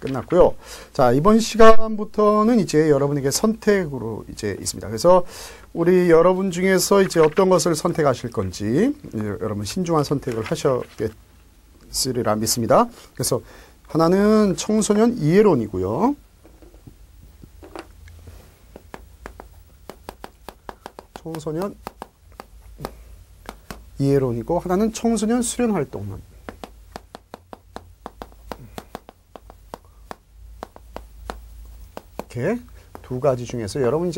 끝났고요. 자, 이번 시간부터는 이제 여러분에게 선택으로 이제 있습니다. 그래서 우리 여러분 중에서 이제 어떤 것을 선택하실 건지 여러분 신중한 선택을 하셨겠으리라 믿습니다. 그래서 하나는 청소년 이해론이고요. 청소년 이해론이고 하나는 청소년 수련활동론. 이렇게 두 가지 중에서 여러분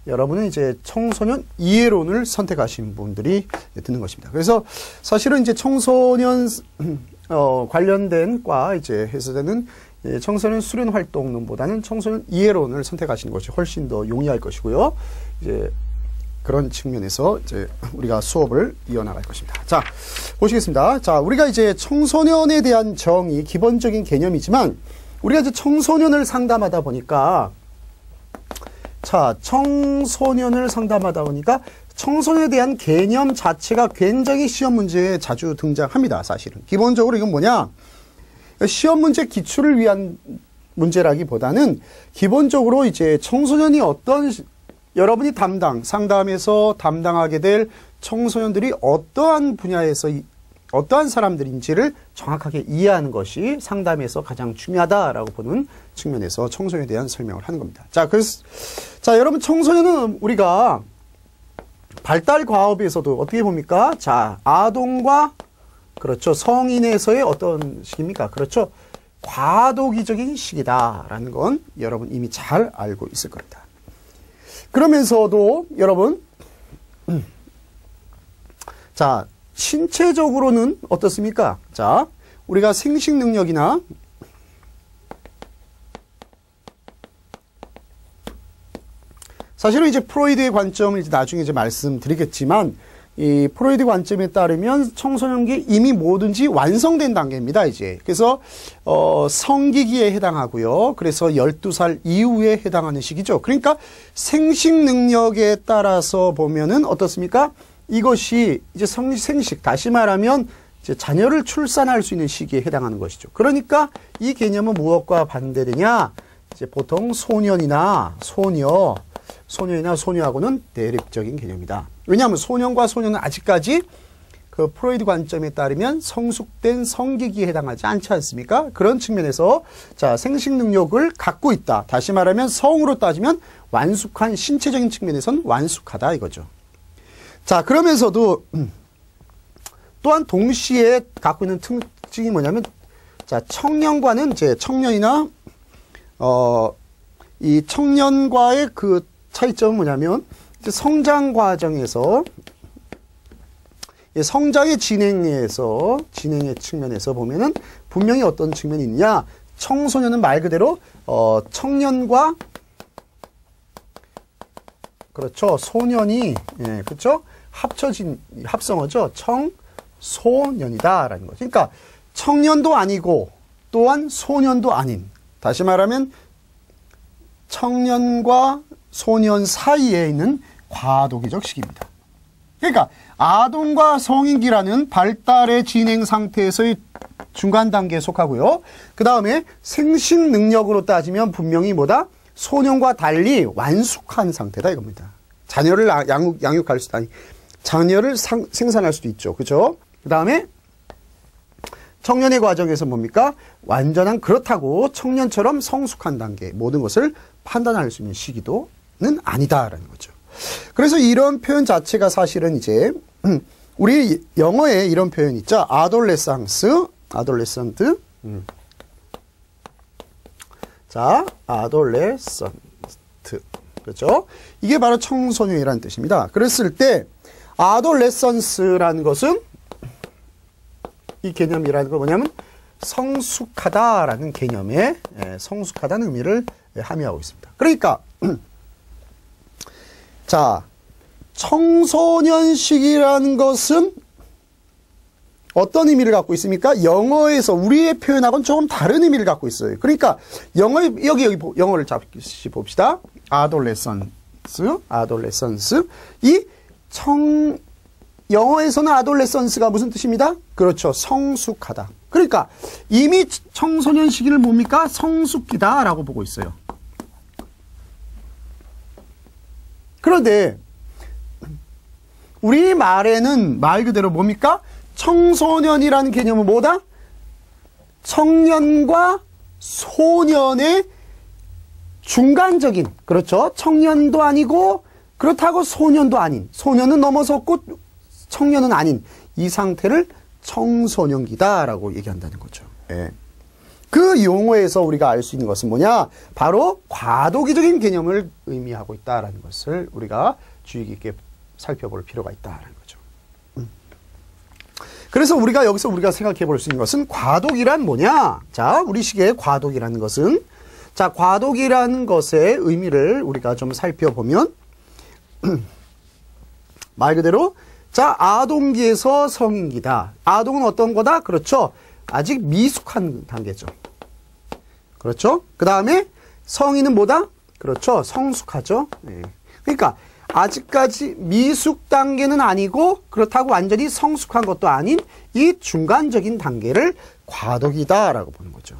여러분은 이제 청소년 이해론을 선택하신 분들이 듣는 것입니다. 그래서 사실은 이제 청소년 관련된 과 이제 해서되는 청소년 수련 활동론보다는 청소년 이해론을 선택하시는 것이 훨씬 더 용이할 것이고요. 이제 그런 측면에서 이제 우리가 수업을 이어나갈 것입니다. 자, 보시겠습니다. 자, 우리가 이제 청소년에 대한 정의 기본적인 개념이지만 우리가 이제 청소년을 상담하다 보니까 청소년에 대한 개념 자체가 굉장히 시험 문제에 자주 등장합니다. 사실은 기본적으로 이건 뭐냐, 시험 문제 기출을 위한 문제라기보다는 기본적으로 이제 청소년이 여러분이 상담에서 담당하게 될 청소년들이 어떠한 분야에서 어떠한 사람들인지를 정확하게 이해하는 것이 상담에서 가장 중요하다라고 보는 측면에서 청소년에 대한 설명을 하는 겁니다. 자, 여러분 청소년은 우리가 발달 과업에서도 어떻게 봅니까? 자, 아동과 그렇죠. 성인에서의 어떤 시기입니까? 그렇죠. 과도기적인 시기다라는 건 여러분 이미 잘 알고 있을 겁니다. 그러면서도 여러분 자, 신체적으로는 어떻습니까? 자, 우리가 생식 능력이나 사실은 이제 프로이드의 관점을 이제 나중에 이제 말씀드리겠지만 이 프로이드 관점에 따르면 청소년기 이미 뭐든지 완성된 단계입니다, 이제. 그래서 성기기에 해당하고요. 그래서 12살 이후에 해당하는 시기죠. 그러니까 생식 능력에 따라서 보면은 어떻습니까? 이것이 이제 생식, 다시 말하면 이제 자녀를 출산할 수 있는 시기에 해당하는 것이죠. 그러니까 이 개념은 무엇과 반대되냐? 이제 보통 소년이나 소녀하고는 대립적인 개념이다. 왜냐하면 소년과 소녀는 아직까지 그 프로이드 관점에 따르면 성숙된 성기기에 해당하지 않지 않습니까? 그런 측면에서 자, 생식 능력을 갖고 있다. 다시 말하면 성으로 따지면 완숙한 신체적인 측면에서는 완숙하다 이거죠. 자, 그러면서도 또한 동시에 갖고 있는 특징이 뭐냐면 자, 청년과는 이제 청년이나 이 청년과의 그 차이점은 뭐냐면 이제 성장 과정에서 성장의 진행의 측면에서 보면은 분명히 어떤 측면이 있냐, 청소년은 말 그대로 청년과 그렇죠 소년이 그렇죠 합쳐진 합성어죠. 청소년이다라는 거죠. 그러니까 청년도 아니고 또한 소년도 아닌, 다시 말하면 청년과 소년 사이에 있는 과도기적 시기입니다. 그러니까 아동과 성인기라는 발달의 진행 상태에서의 중간 단계에 속하고요. 그 다음에 생식 능력으로 따지면 분명히 뭐다? 소년과 달리 완숙한 상태다 이겁니다. 자녀를 양육할 수도 아니 자녀를 생산할 수도 있죠. 그렇죠? 그 다음에 청년의 과정에서 뭡니까? 완전한 그렇다고 청년처럼 성숙한 단계 모든 것을 판단할 수 있는 시기도는 아니다라는 거죠. 그래서 이런 표현 자체가 사실은 이제 우리 영어에 이런 표현 있죠. 아돌레상트. 자, 아돌레선트. 그렇죠? 이게 바로 청소년이라는 뜻입니다. 그랬을 때 아돌레선스라는 것은 이 개념이라는 거 뭐냐면 성숙하다라는 개념에 성숙하다는 의미를 함의하고 있습니다. 그러니까 자, 청소년식이라는 것은 어떤 의미를 갖고 있습니까? 영어에서 우리의 표현하고는 조금 다른 의미를 갖고 있어요. 그러니까 여기 영어를 잠시 봅시다. adolescence. 영어에서는 adolescence가 무슨 뜻입니다? 그렇죠. 성숙하다. 그러니까 이미 청소년 시기를 뭡니까? 성숙기다라고 보고 있어요. 그런데 우리 말에는 말 그대로 뭡니까? 청소년이라는 개념은 뭐다? 청년과 소년의 중간적인, 그렇죠? 청년도 아니고 그렇다고 소년도 아닌, 소년은 넘어섰고 청년은 아닌 이 상태를 청소년기다라고 얘기한다는 거죠. 예. 그 용어에서 우리가 알 수 있는 것은 뭐냐? 바로 과도기적인 개념을 의미하고 있다라는 것을 우리가 주의 깊게 살펴볼 필요가 있다라는 거죠. 그래서 여기서 우리가 생각해 볼 수 있는 것은 과도기란 뭐냐? 자, 우리 시계의 과도기라는 것은, 자, 과도기라는 것의 의미를 우리가 좀 살펴보면 말 그대로, 자, 아동기에서 성인기다. 아동은 어떤 거다? 그렇죠. 아직 미숙한 단계죠. 그렇죠. 그 다음에 성인은 뭐다? 그렇죠. 성숙하죠. 네. 그러니까 아직까지 미숙 단계는 아니고 그렇다고 완전히 성숙한 것도 아닌 이 중간적인 단계를 과도기다라고 보는 거죠.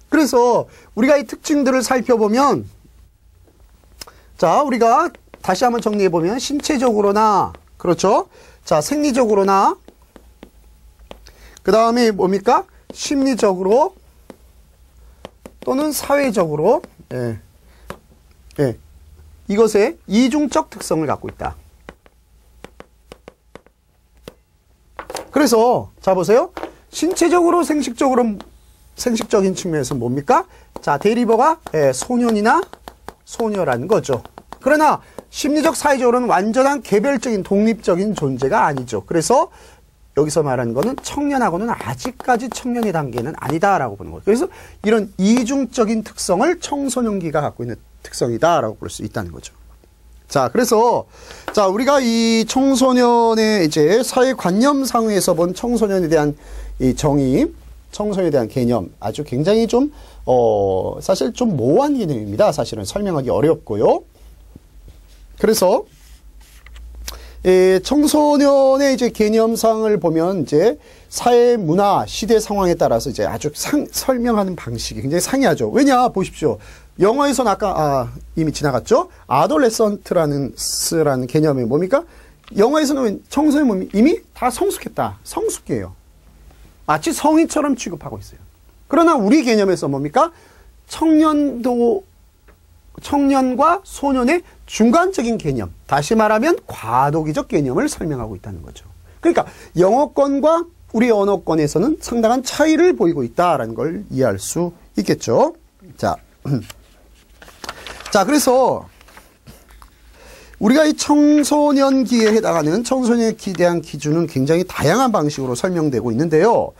그래서 우리가 이 특징들을 살펴보면, 자, 우리가 다시 한번 정리해 보면 신체적으로나, 그렇죠? 자, 생리적으로나, 그 다음에 뭡니까? 심리적으로 또는 사회적으로, 예, 예, 이것의 이중적 특성을 갖고 있다. 그래서 자 보세요. 신체적으로 생식적인 측면에서 뭡니까? 자, 대리버가 소년이나 소녀라는 거죠. 그러나 심리적 사회적으로는 완전한 개별적인 독립적인 존재가 아니죠. 그래서 여기서 말하는 거는 청년하고는 아직까지 청년의 단계는 아니다라고 보는 거예요. 그래서 이런 이중적인 특성을 청소년기가 갖고 있는 특성이다라고 볼 수 있다는 거죠. 자, 그래서 자, 우리가 이 청소년의 이제 사회관념상에서 본 청소년에 대한 이 정의, 청소년에 대한 개념 아주 굉장히 좀 사실 좀 모호한 개념입니다. 사실은 설명하기 어렵고요. 그래서 청소년의 이제 개념상을 보면 이제 사회, 문화, 시대 상황에 따라서 이제 아주 설명하는 방식이 굉장히 상이하죠. 왜냐, 보십시오. 영어에서는 아까, 이미 지나갔죠? 아돌레선트라는 개념이 뭡니까? 영어에서는 청소년 몸이 이미 다 성숙했다. 성숙이에요. 마치 성인처럼 취급하고 있어요. 그러나 우리 개념에서 뭡니까? 청년과 소년의 중간적인 개념, 다시 말하면 과도기적 개념을 설명하고 있다는 거죠. 그러니까 영어권과 우리 언어권에서는 상당한 차이를 보이고 있다라는 걸 이해할 수 있겠죠. 자, 그래서 우리가 이 청소년기에 해당하는 청소년에 대한 기준은 굉장히 다양한 방식으로 설명되고 있는데요.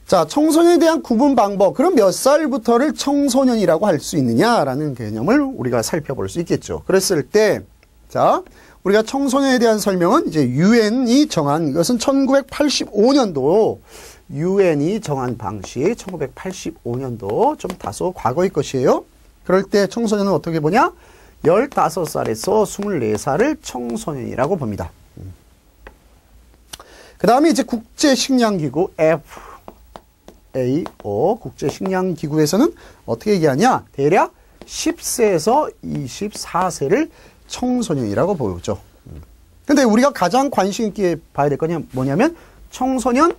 자, 청소년에 대한 구분 방법. 그럼 몇 살부터를 청소년이라고 할 수 있느냐라는 개념을 우리가 살펴볼 수 있겠죠. 그랬을 때, 자, 우리가 청소년에 대한 설명은 이제 유엔이 정한, 이것은 1985년도 유엔이 정한 방식, 1985년도 좀 다소 과거의 것이에요. 그럴 때 청소년은 어떻게 보냐? 15살에서 24살을 청소년이라고 봅니다. 그 다음에 이제 국제식량기구 FAO 국제식량기구에서는 어떻게 얘기하냐? 대략 10세에서 24세를 청소년이라고 보죠. 근데 우리가 가장 관심 있게 봐야 될 거냐 뭐냐면 청소년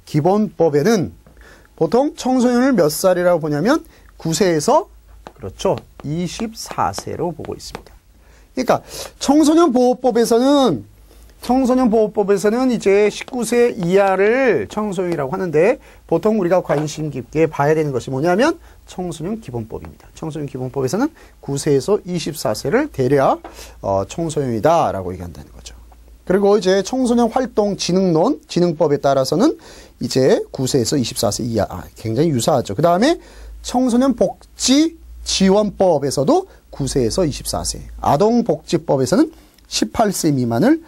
기본법에는 보통 청소년을 몇 살이라고 보냐면 9세에서 그렇죠 24세로 보고 있습니다. 그러니까 청소년 보호법에서는 이제 19세 이하를 청소년이라고 하는데 보통 우리가 관심 깊게 봐야 되는 것이 뭐냐면 청소년 기본법입니다. 청소년 기본법에서는 9세에서 24세를 대략 청소년이다라고 얘기한다는 거죠. 그리고 이제 청소년 활동 진흥론, 진흥법에 따라서는 이제 9세에서 24세 이하, 굉장히 유사하죠. 그 다음에 청소년 복지 지원법에서도 9세에서 24세, 아동복지법에서는 18세 미만을,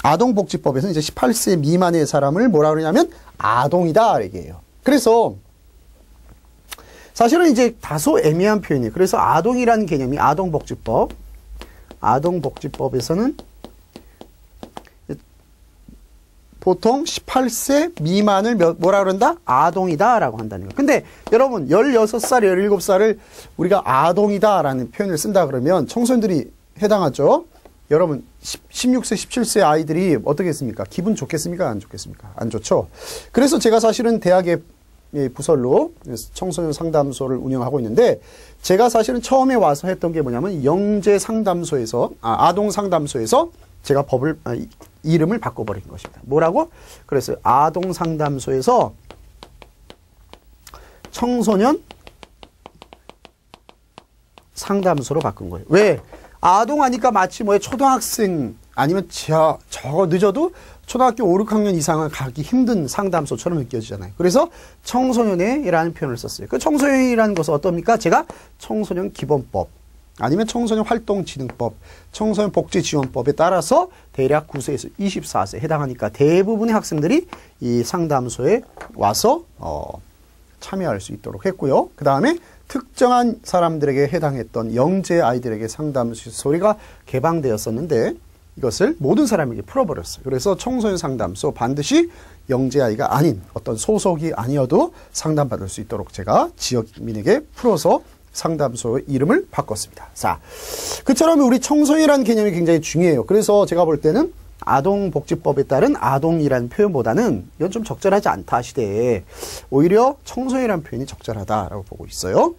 아동복지법에서는 이제 18세 미만의 사람을 뭐라 그러냐면 아동이다, 얘기해요. 그래서 사실은 이제 다소 애매한 표현이에요. 그래서 아동이라는 개념이 아동복지법에서는 보통 18세 미만을 뭐라 그런다? 아동이다라고 한다는 거예요. 근데 여러분 16살, 17살을 우리가 아동이다라는 표현을 쓴다 그러면 청소년들이 해당하죠. 여러분 16세, 17세 아이들이 어떻겠습니까? 기분 좋겠습니까? 안 좋겠습니까? 안 좋죠. 그래서 제가 사실은 대학의 부설로 청소년 상담소를 운영하고 있는데 제가 사실은 처음에 와서 했던 게 뭐냐면 영재 상담소에서 아동 상담소에서 제가 이름을 바꿔버린 것입니다. 뭐라고? 그래서 아동 상담소에서 청소년 상담소로 바꾼 거예요. 왜? 아동 하니까 마치 초등학생 아니면 저거 늦어도 초등학교 5, 6학년 이상은 가기 힘든 상담소처럼 느껴지잖아요. 그래서 청소년회라는 표현을 썼어요. 그 청소년이라는 것은 어떻습니까? 제가 청소년 기본법 아니면 청소년 활동진흥법, 청소년 복지지원법에 따라서 대략 9세에서 24세 해당하니까 대부분의 학생들이 이 상담소에 와서 참여할 수 있도록 했고요. 그 다음에 특정한 사람들에게 해당했던 영재 아이들에게 상담소가 개방되었었는데 이것을 모든 사람에게 풀어버렸어요. 그래서 청소년 상담소 반드시 영재 아이가 아닌 어떤 소속이 아니어도 상담받을 수 있도록 제가 지역민에게 풀어서 상담소의 이름을 바꿨습니다. 자, 그처럼 우리 청소년이라는 개념이 굉장히 중요해요. 그래서 제가 볼 때는 아동복지법에 따른 아동이라는 표현보다는 이건 좀 적절하지 않다 시대에 오히려 청소년이라는 표현이 적절하다라고 보고 있어요.